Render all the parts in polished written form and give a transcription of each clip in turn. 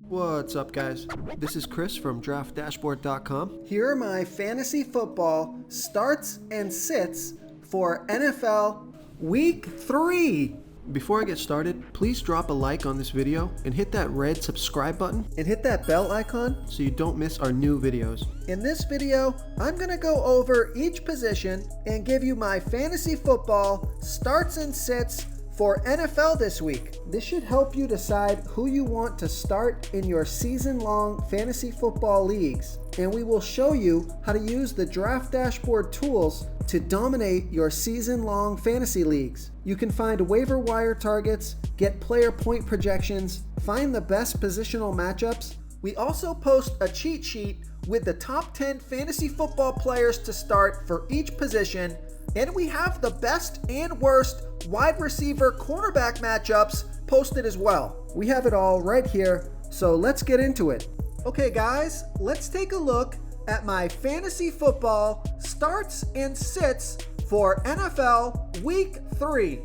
What's up, guys? This is Chris from DraftDashboard.com. Here are my fantasy football starts and sits for NFL Week 3. Before I get started, please drop a like on this video and hit that red subscribe button And hit that bell icon. so you don't miss our new videos. In this video, I'm going to go over each position and give you my fantasy football starts and sits for NFL this week. This should help you decide who you want to start in your season-long fantasy football leagues. And we will show you how to use the Draft Dashboard tools to dominate your season-long fantasy leagues. You can find waiver wire targets, get player point projections, find the best positional matchups. We also post a cheat sheet with the top 10 fantasy football players to start for each position, and we have the best and worst wide receiver cornerback matchups posted as well. We have it all right here, so let's get into it. Okay guys, let's take a look at my fantasy football starts and sits for NFL Week 3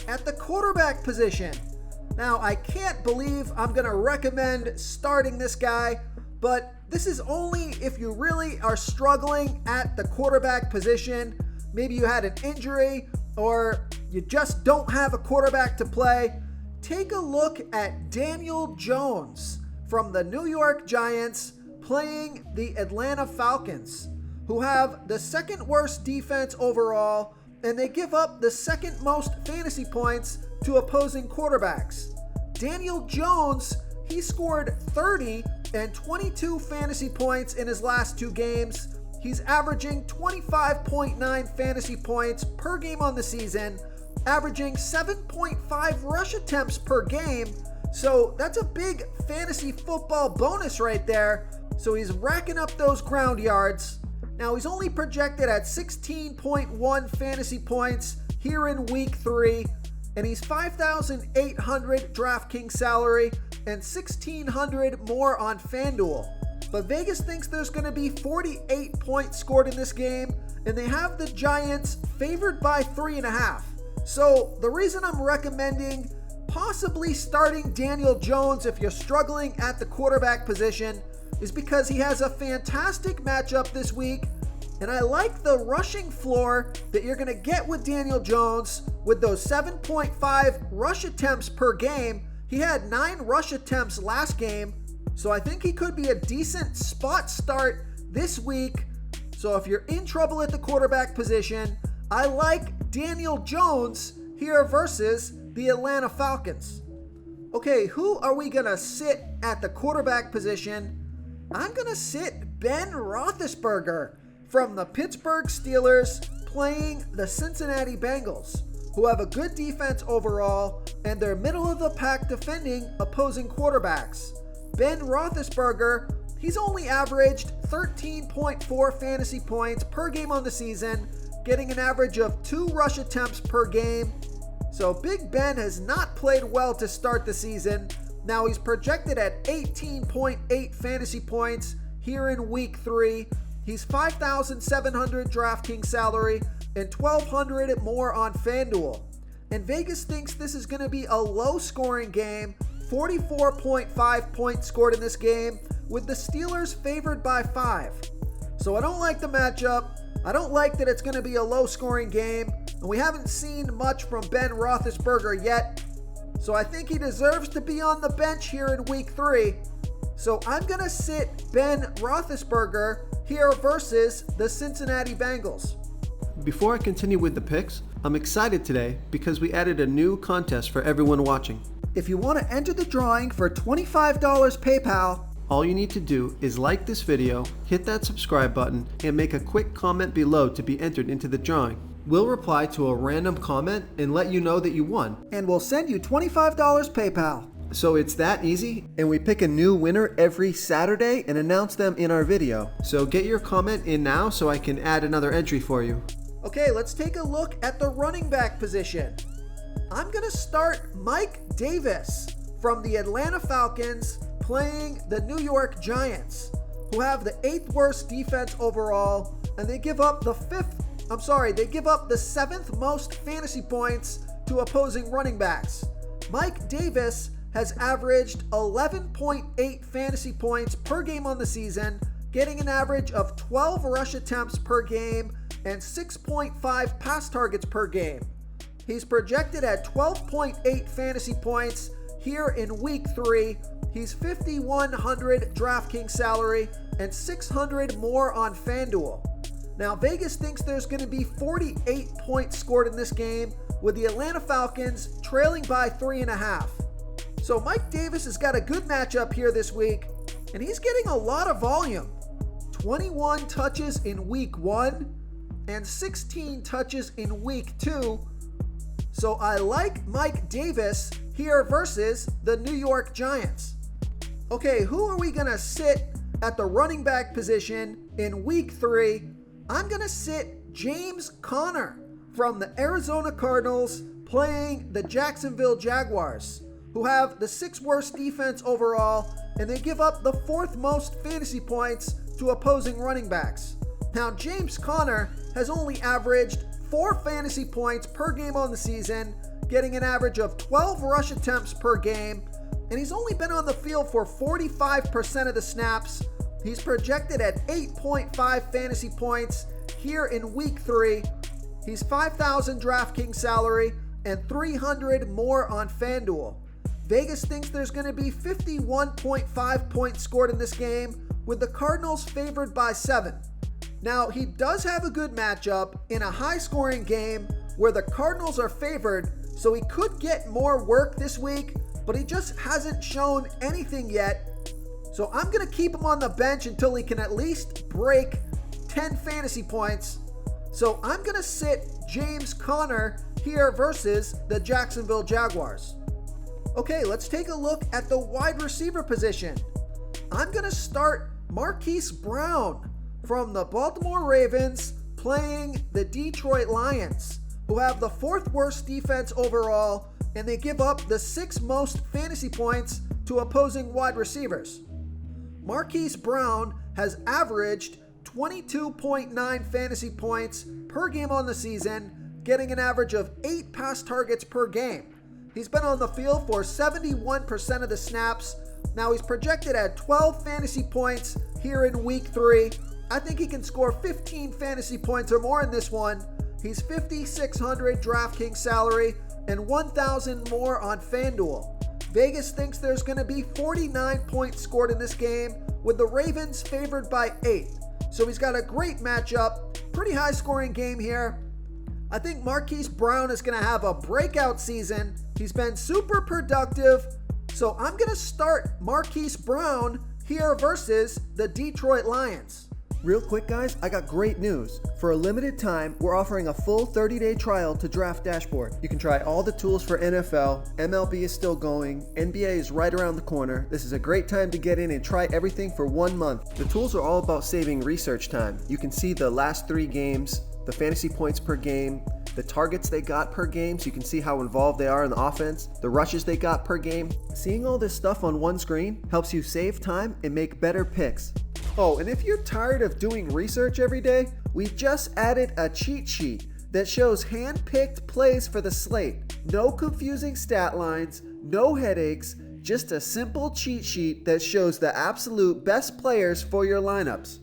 at the quarterback position. Now, I can't believe I'm going to recommend starting this guy, but this is only if you really are struggling at the quarterback position. Maybe you had an injury or you just don't have a quarterback to play. Take a look at Daniel Jones from the New York Giants playing the Atlanta Falcons, who have the second worst defense overall, and they give up the second most fantasy points to opposing quarterbacks. Daniel Jones, he scored 30 and 22 fantasy points in his last two games. He's averaging 25.9 fantasy points per game on the season, averaging 7.5 rush attempts per game. So that's a big fantasy football bonus right there. So he's racking up those ground yards. Now he's only projected at 16.1 fantasy points here in week 3, and he's 5,800 DraftKings salary and 1,600 more on FanDuel. But Vegas thinks there's going to be 48 points scored in this game, and they have the Giants favored by 3.5. So the reason I'm recommending possibly starting Daniel Jones if you're struggling at the quarterback position is because he has a fantastic matchup this week, and I like the rushing floor that you're going to get with Daniel Jones with those 7.5 rush attempts per game. He had 9 rush attempts last game, so I think he could be a decent spot start this week. So if you're in trouble at the quarterback position, I like Daniel Jones here versus the Atlanta Falcons. Okay, who are we going to sit at the quarterback position? I'm going to sit Ben Roethlisberger from the Pittsburgh Steelers playing the Cincinnati Bengals, who have a good defense overall, and they're middle of the pack defending opposing quarterbacks. Ben Roethlisberger, he's only averaged 13.4 fantasy points per game on the season, getting an average of 2 rush attempts per game. So Big Ben has not played well to start the season. Now he's projected at 18.8 fantasy points here in week 3. He's 5,700 DraftKings salary and 1,200 more on FanDuel. And Vegas thinks this is going to be a low-scoring game. 44.5 points scored in this game, with the Steelers favored by 5. So I don't like the matchup. I don't like that it's going to be a low-scoring game, and we haven't seen much from Ben Roethlisberger yet. So I think he deserves to be on the bench here in week 3. So I'm going to sit Ben Roethlisberger here versus the Cincinnati Bengals. Before I continue with the picks, I'm excited today because we added a new contest for everyone watching. If you want to enter the drawing for $25 PayPal, all you need to do is like this video, hit that subscribe button, and make a quick comment below to be entered into the drawing. We'll reply to a random comment and let you know that you won. And we'll send you $25 PayPal. So it's that easy, and we pick a new winner every Saturday and announce them in our video. So get your comment in now so I can add another entry for you. Okay, let's take a look at the running back position. I'm going to start Mike Davis from the Atlanta Falcons playing the New York Giants, who have the 8th worst defense overall, and they give up the 7th most fantasy points to opposing running backs. Mike Davis has averaged 11.8 fantasy points per game on the season, getting an average of 12 rush attempts per game and 6.5 pass targets per game. He's projected at 12.8 fantasy points here in week 3. He's 5,100 DraftKings salary and 600 more on FanDuel. Now, Vegas thinks there's going to be 48 points scored in this game, with the Atlanta Falcons trailing by 3.5. So Mike Davis has got a good matchup here this week, and he's getting a lot of volume. 21 touches in week 1 and 16 touches in week 2. So I like Mike Davis here versus the New York Giants. Okay, who are we going to sit at the running back position in week 3? I'm going to sit James Conner from the Arizona Cardinals playing the Jacksonville Jaguars, who have the 6th worst defense overall, and they give up the 4th most fantasy points to opposing running backs. Now, James Conner has only averaged 4 fantasy points per game on the season, getting an average of 12 rush attempts per game, and he's only been on the field for 45% of the snaps. He's projected at 8.5 fantasy points here in week 3. He's 5,000 DraftKings salary and 300 more on FanDuel. Vegas thinks there's going to be 51.5 points scored in this game, with the Cardinals favored by 7. Now, he does have a good matchup in a high-scoring game where the Cardinals are favored, so he could get more work this week, but he just hasn't shown anything yet. So I'm going to keep him on the bench until he can at least break 10 fantasy points. So I'm going to sit James Conner here versus the Jacksonville Jaguars. Okay, let's take a look at the wide receiver position. I'm going to start Marquise Brown from the Baltimore Ravens playing the Detroit Lions, who have the 4th worst defense overall, and they give up the 6th most fantasy points to opposing wide receivers. Marquise Brown has averaged 22.9 fantasy points per game on the season, getting an average of 8 pass targets per game. He's been on the field for 71% of the snaps. Now he's projected at 12 fantasy points here in week 3. I think he can score 15 fantasy points or more in this one. He's 5,600 DraftKings salary and 1,000 more on FanDuel. Vegas thinks there's going to be 49 points scored in this game, with the Ravens favored by 8. So he's got a great matchup, pretty high scoring game here. I think Marquise Brown is going to have a breakout season. He's been super productive. So I'm going to start Marquise Brown here versus the Detroit Lions. Real quick, guys, I got great news. For a limited time, we're offering a full 30-day trial to Draft Dashboard. You can try all the tools for NFL, MLB is still going, NBA is right around the corner. This is a great time to get in and try everything for 1 month. The tools are all about saving research time. You can see the last 3 games, the fantasy points per game, the targets they got per game, so you can see how involved they are in the offense, the rushes they got per game. Seeing all this stuff on one screen helps you save time and make better picks. Oh, and if you're tired of doing research every day, we just added a cheat sheet that shows hand-picked plays for the slate. No confusing stat lines, no headaches, just a simple cheat sheet that shows the absolute best players for your lineups.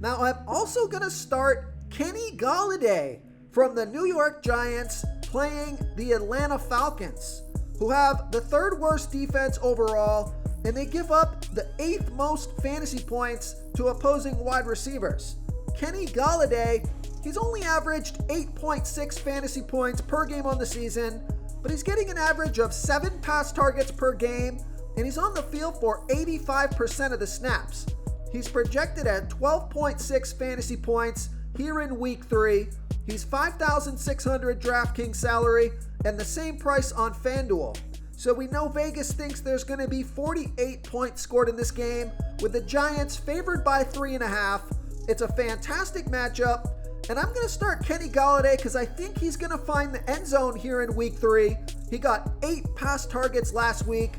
Now I'm also going to start Kenny Golladay from the New York Giants playing the Atlanta Falcons, who have the 3rd worst defense overall, and they give up the 8th most fantasy points to opposing wide receivers. Kenny Golladay, he's only averaged 8.6 fantasy points per game on the season, but he's getting an average of 7 pass targets per game, and he's on the field for 85% of the snaps. He's projected at 12.6 fantasy points here in week 3. He's 5,600 DraftKings salary and the same price on FanDuel. So we know Vegas thinks there's going to be 48 points scored in this game, with the Giants favored by 3.5. It's a fantastic matchup, and I'm going to start Kenny Golladay because I think he's going to find the end zone here in week 3. He got 8 pass targets last week.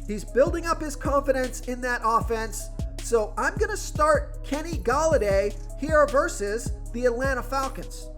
He's building up his confidence in that offense. So I'm going to start Kenny Golladay here versus the Atlanta Falcons.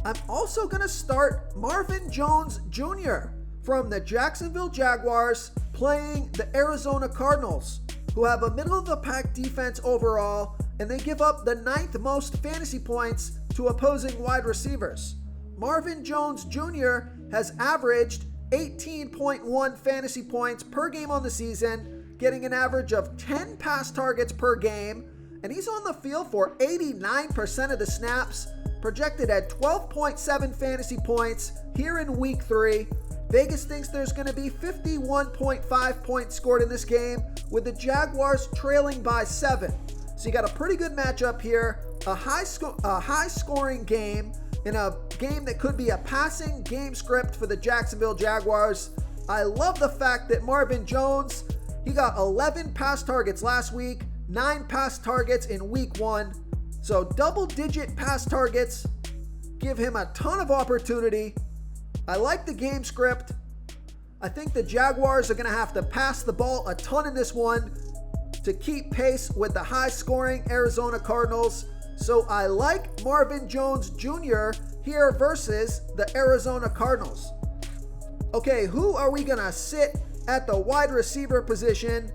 I'm also going to start Marvin Jones Jr. from the Jacksonville Jaguars playing the Arizona Cardinals, who have a middle-of-the-pack defense overall, and they give up the 9th most fantasy points to opposing wide receivers. Marvin Jones Jr. has averaged 18.1 fantasy points per game on the season, getting an average of 10 pass targets per game, and he's on the field for 89% of the snaps, projected at 12.7 fantasy points here in Week 3. Vegas thinks there's going to be 51.5 points scored in this game, with the Jaguars trailing by 7. So you got a pretty good matchup here, a high-scoring game, in a game that could be a passing game script for the Jacksonville Jaguars. I love the fact that Marvin Jones, he got 11 pass targets last week, 9 pass targets in Week 1. So double-digit pass targets give him a ton of opportunity. I like the game script. I think the Jaguars are going to have to pass the ball a ton in this one to keep pace with the high-scoring Arizona Cardinals. So I like Marvin Jones Jr. here versus the Arizona Cardinals. Okay, who are we going to sit at the wide receiver position?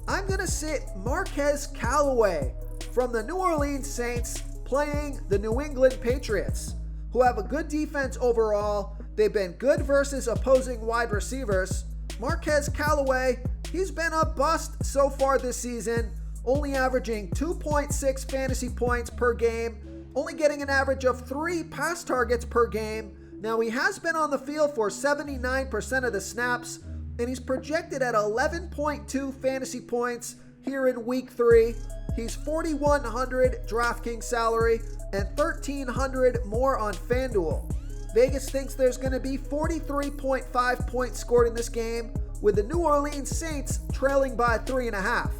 I'm going to sit Marquez Callaway from the New Orleans Saints playing the New England Patriots, who have a good defense overall. They've been good versus opposing wide receivers. Marquez Callaway, he's been a bust so far this season, only averaging 2.6 fantasy points per game, only getting an average of 3 pass targets per game. Now, he has been on the field for 79% of the snaps, and he's projected at 11.2 fantasy points here in Week 3. He's 4,100 DraftKings salary and 1,300 more on FanDuel. Vegas thinks there's going to be 43.5 points scored in this game, with the New Orleans Saints trailing by 3.5.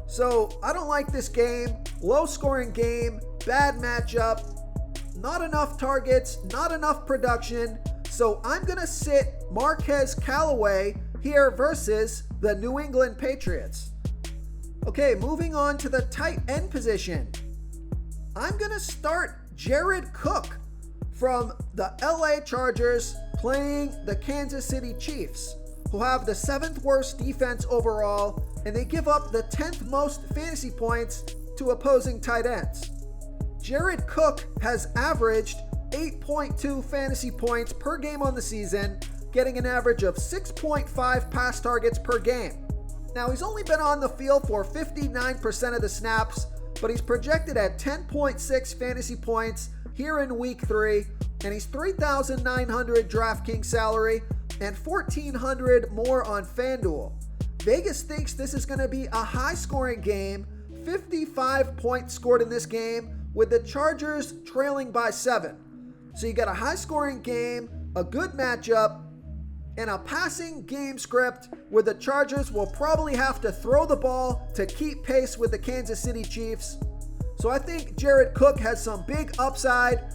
So I don't like this game. Low scoring game, bad matchup, not enough targets, not enough production. So I'm going to sit Marquez Callaway here versus the New England Patriots. Okay, moving on to the tight end position. I'm going to start Jared Cook from the LA Chargers playing the Kansas City Chiefs, who have the 7th worst defense overall, and they give up the 10th most fantasy points to opposing tight ends. Jared Cook has averaged 8.2 fantasy points per game on the season, getting an average of 6.5 pass targets per game. Now, he's only been on the field for 59% of the snaps, but he's projected at 10.6 fantasy points here in Week 3, and he's 3,900 DraftKings salary and 1,400 more on FanDuel. Vegas thinks this is going to be a high-scoring game, 55 points scored in this game, with the Chargers trailing by 7. So you got a high-scoring game, a good matchup, and a passing game script where the Chargers will probably have to throw the ball to keep pace with the Kansas City Chiefs. So I think Jared Cook has some big upside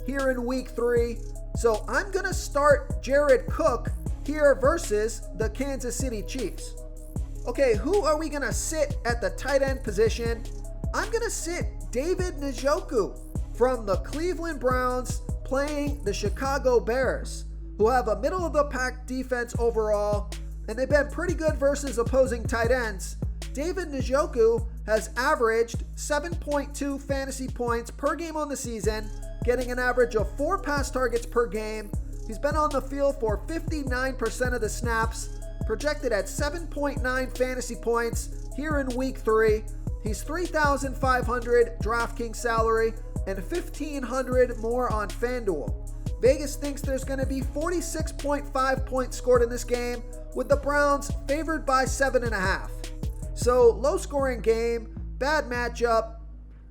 here in Week 3. So I'm going to start Jared Cook here versus the Kansas City Chiefs. Okay, who are we going to sit at the tight end position? I'm going to sit David Njoku from the Cleveland Browns playing the Chicago Bears, who have a middle-of-the-pack defense overall, and they've been pretty good versus opposing tight ends. David Njoku has averaged 7.2 fantasy points per game on the season, getting an average of 4 pass targets per game. He's been on the field for 59% of the snaps, projected at 7.9 fantasy points here in Week 3. He's 3,500 DraftKings salary and 1,500 more on FanDuel. Vegas thinks there's going to be 46.5 points scored in this game, with the Browns favored by 7.5. So low scoring game, bad matchup.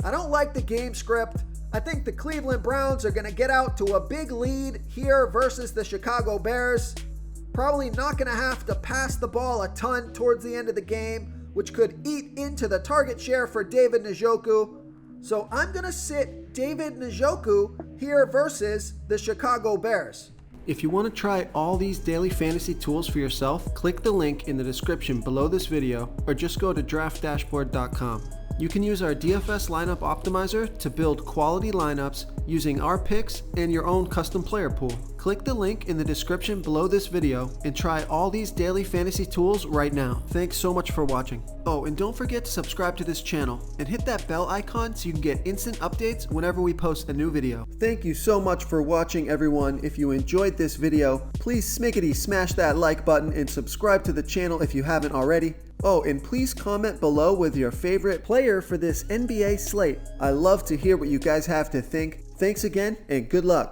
I don't like the game script. I think the Cleveland Browns are going to get out to a big lead here versus the Chicago Bears. Probably not going to have to pass the ball a ton towards the end of the game, which could eat into the target share for David Njoku. So I'm going to sit David Njoku here versus the Chicago Bears. If you want to try all these daily fantasy tools for yourself, click the link in the description below this video or just go to draftdashboard.com. You can use our DFS lineup optimizer to build quality lineups using our picks and your own custom player pool. Click the link in the description below this video and try all these daily fantasy tools right now. Thanks so much for watching. Oh, and don't forget to subscribe to this channel and hit that bell icon so you can get instant updates whenever we post a new video. Thank you so much for watching, everyone. If you enjoyed this video, please smickety smash that like button and subscribe to the channel if you haven't already. Oh, and please comment below with your favorite player for this NBA slate. I love to hear what you guys have to think. Thanks again, and good luck.